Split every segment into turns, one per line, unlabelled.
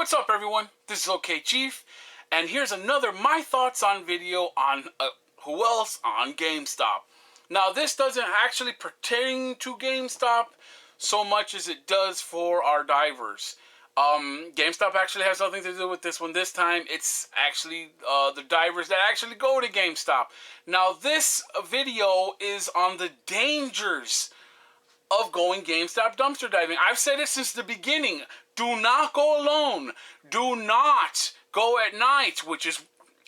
What's up, everyone? This is Okchief, and here's another my thoughts on video on who else on GameStop. Now, this doesn't actually pertain to GameStop so much as it does for our divers. GameStop actually has nothing to do with this one. This time, it's actually the divers that actually go to GameStop. Now, this video is on the dangers of going GameStop dumpster diving. I've said it since the beginning. Do not go alone. Do not go at night, which is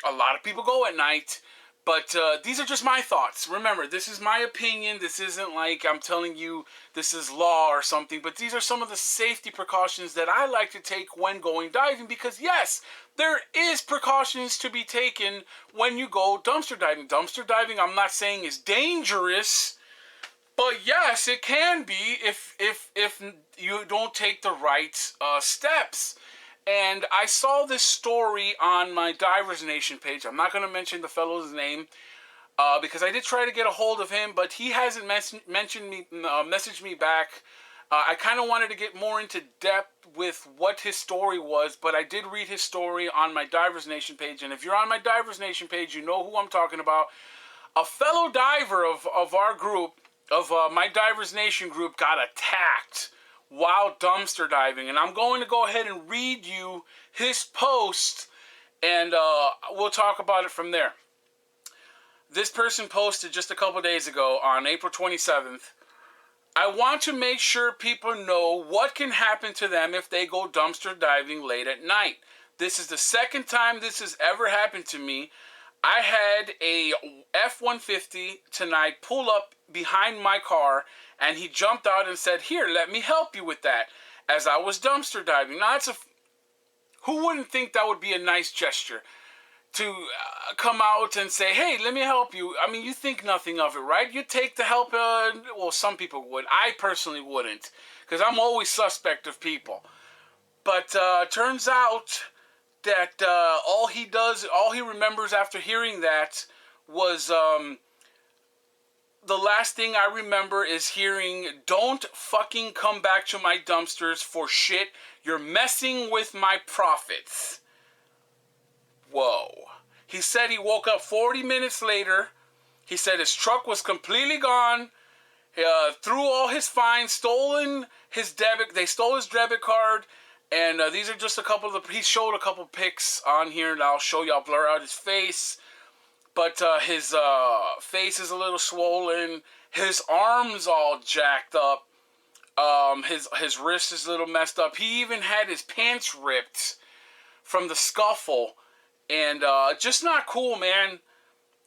a lot of people go at night. But these are just my thoughts. Remember, this is my opinion. This isn't like I'm telling you this is law or something. But these are some of the safety precautions that I like to take when going diving. Because yes, there is precautions to be taken when you go dumpster diving. Dumpster diving, I'm not saying is dangerous. But yes, it can be if you don't take the right steps. And I saw this story on my Divers Nation page. I'm not going to mention the fellow's name because I did try to get a hold of him, but he hasn't messaged me back. I kind of wanted to get more into depth with what his story was, but I did read his story on my Divers Nation page. And if you're on my Divers Nation page, you know who I'm talking about. A fellow diver of our group, of my Divers Nation group, got attacked while dumpster diving. And I'm going to go ahead and read you his post, and we'll talk about it from there. This person posted just a couple days ago on April 27th. I want to make sure people know what can happen to them if they go dumpster diving late at night. This is the second time this has ever happened to me. I had a F-150 tonight pull up behind my car, and he jumped out and said, "Here, let me help you with that," as I was dumpster diving. Now, who wouldn't think that would be a nice gesture to come out and say, "Hey, let me help you"? I mean, you think nothing of it, right? You take the help, well, some people would. I personally wouldn't, because I'm always suspect of people. But turns out that all he remembers after hearing that was the last thing I remember is hearing, "Don't fucking come back to my dumpsters for shit. You're messing with my profits." Whoa. He said he woke up 40 minutes later. He said his truck was completely gone. Threw all his fines, they stole his debit card. And these are just a couple of he showed a couple pics on here, and I'll show you. I'll blur out his face. But his face is a little swollen. His arm's all jacked up. His wrist is a little messed up. He even had his pants ripped from the scuffle. And just not cool, man.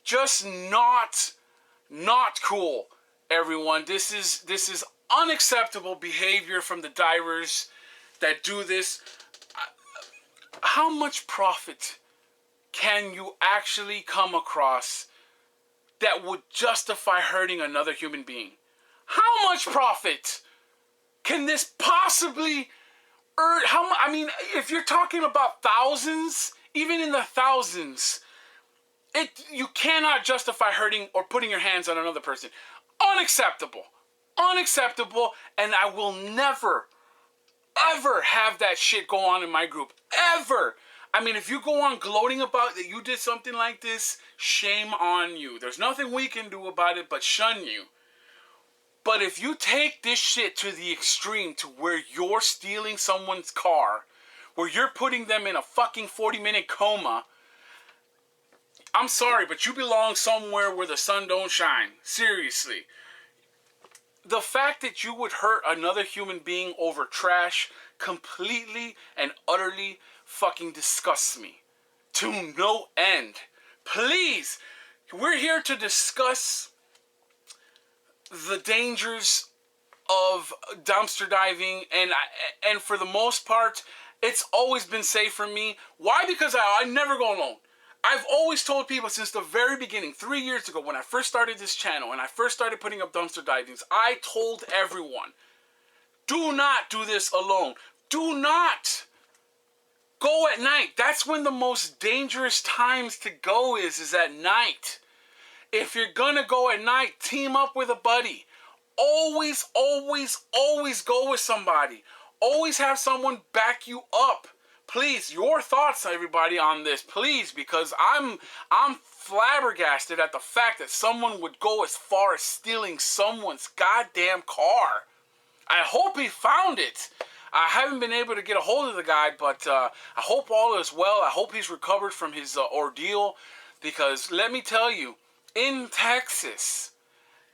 Just not cool, everyone. This is unacceptable behavior from the divers that do this. How much profit can you actually come across that would justify hurting another human being? How much profit can this possibly earn? I mean, if you're talking about thousands, even in the thousands, you cannot justify hurting or putting your hands on another person. Unacceptable. Unacceptable, and I will never ever have that shit go on in my group. Ever. I mean, if you go on gloating about that you did something like this, shame on you. There's nothing we can do about it but shun you. But if you take this shit to the extreme to where you're stealing someone's car, where you're putting them in a fucking 40-minute coma, I'm sorry, but you belong somewhere where the sun don't shine. Seriously. The fact that you would hurt another human being over trash completely and utterly fucking disgusts me to no end. Please, we're here to discuss the dangers of dumpster diving, and for the most part, it's always been safe for me. Why? Because I never go alone. I've always told people since the very beginning, 3 years ago, when I first started this channel and I first started putting up dumpster divings, I told everyone, do not do this alone. Do not go at night. That's when the most dangerous times to go is at night. If you're gonna go at night, team up with a buddy. Always, always, always go with somebody. Always have someone back you up. Please, your thoughts, everybody, on this, please, because I'm flabbergasted at the fact that someone would go as far as stealing someone's goddamn car. I hope he found it. I haven't been able to get a hold of the guy, but I hope all is well. I hope he's recovered from his ordeal, because let me tell you, in Texas,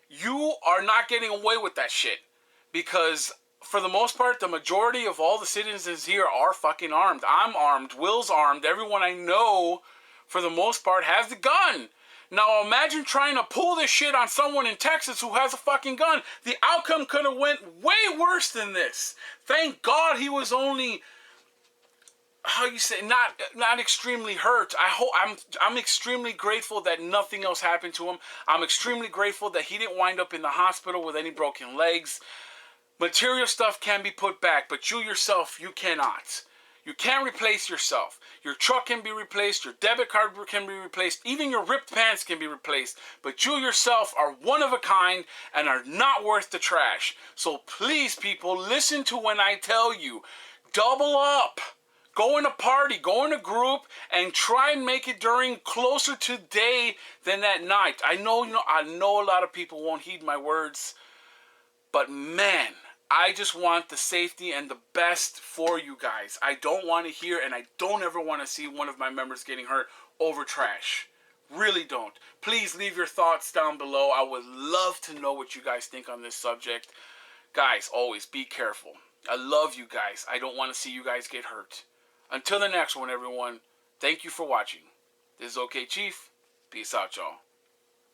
you are not getting away with that shit, because for the most part, the majority of all the citizens here are fucking armed. I'm armed. Will's armed. Everyone I know, for the most part, has the gun. Now imagine trying to pull this shit on someone in Texas who has a fucking gun. The outcome could have went way worse than this. Thank God he was only, how you say, not extremely hurt. I'm extremely grateful that nothing else happened to him. I'm extremely grateful that he didn't wind up in the hospital with any broken legs. Material stuff can be put back, but you yourself, you cannot. You can't replace yourself. Your truck can be replaced, your debit card can be replaced, even your ripped pants can be replaced, but you yourself are one of a kind and are not worth the trash. So please, people, listen to when I tell you, double up. Go in a party, go in a group, and try and make it during closer to day than at night. I know a lot of people won't heed my words, but man, I just want the safety and the best for you guys. I don't want to hear, and I don't ever want to see one of my members getting hurt over trash. Really don't. Please leave your thoughts down below. I would love to know what you guys think on this subject. Guys, always be careful. I love you guys. I don't want to see you guys get hurt. Until the next one, everyone, thank you for watching. This is Okchief. Peace out, y'all.